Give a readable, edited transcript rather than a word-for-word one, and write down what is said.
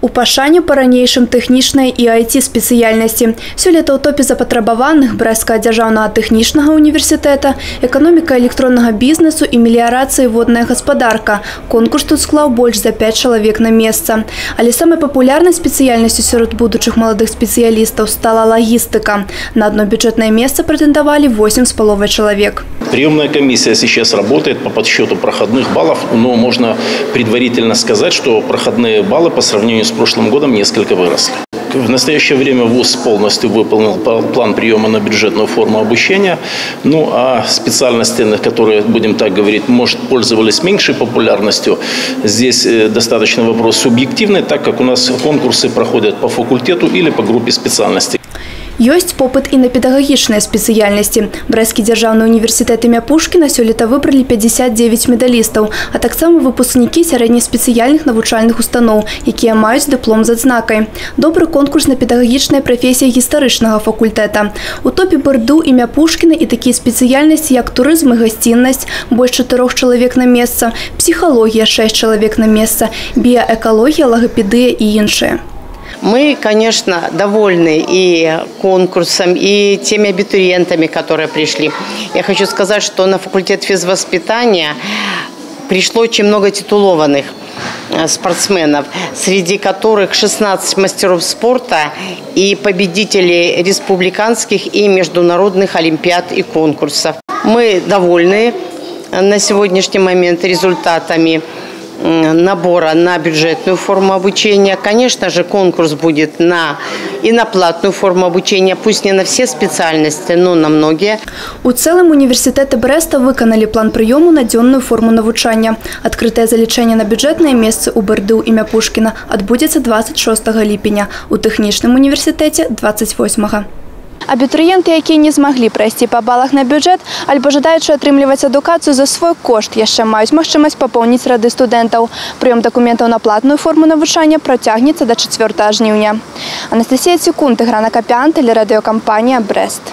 У пашане па-ранейшым тэхнічнай і IT-спецыяльнасці. Сёлета ў топе запатрабаваных Брэсцкага дзяржаўнага тэхнічнага універсітэта, эканоміка электроннага бізнесу і меліярацыі водная гаспадарка. Конкурс тут склаў больш за 5 чалавек на месца. Але самай папулярнай спецыяльнасцю сярод будучых маладых спецыялістаў стала лагістыка. На одно бюджетное место претендовали 8,5 человек. Приемная комиссия сейчас работает по подсчету проходных баллов, но можно предварительно сказать, что проходные баллы по сравнению с прошлым годом несколько выросли. В настоящее время ВУЗ полностью выполнил план приема на бюджетную форму обучения. Ну а специальности, которые, будем так говорить, может, пользовались меньшей популярностью, здесь достаточно вопрос субъективный, так как у нас конкурсы проходят по факультету или по группе специальностей. Ёсць попыт і на педагагічныя спецыяльнасці. Брэсцкі дзяржаўны універсітэт імя Пушкіна сёлета выбралі 59 медалістаў, а таксама выпускнікі сярэднеспецыяльных навучальных устаноў, якія маюць дыплом з адзнакай. Добры конкурс на педагагічныя прафесіі гістарычнага факультэта. У топе БРДУ імя Пушкіна і такія спецыяльнасці, як турызм і гасціннасць, больш 4 чалавек на месца, псіхалогія 6 чалавек на месца, біяэкалогія, лагапедыя і іншыя. Мы, конечно, довольны и конкурсом, и теми абитуриентами, которые пришли. Я хочу сказать, что на факультет физвоспитания пришло очень много титулованных спортсменов, среди которых 16 мастеров спорта и победители республиканских и международных олимпиад и конкурсов. Мы довольны на сегодняшний момент результатами набора на бюджетную форму обучения. Конечно же, конкурс будет и на платную форму обучения, пусть не на все специальности, но на многие. У цэлым універсітэты Брэста выканалі план прыёму на дзённую форму навучання. Адкрытае залічэнне на бюджэтныя месцы ў БРДУ імя Пушкіна адбудзецца 26 ліпеня, у тэхнічным універсітэце 28. Абітурыенты, якія не змаглі прайсці па балах на бюджэт, альбо жадаючы атрымліваць адукацыю за свой кошт, яшчэ маюць магчымасць папоўніць рады студэнтаў. Прыём дакументаў на платную форму навучання працягнецца да 4 жніўня. Анастасія Цікун, Тыгран Акапян, тэлерадыёкампанія «Брэст».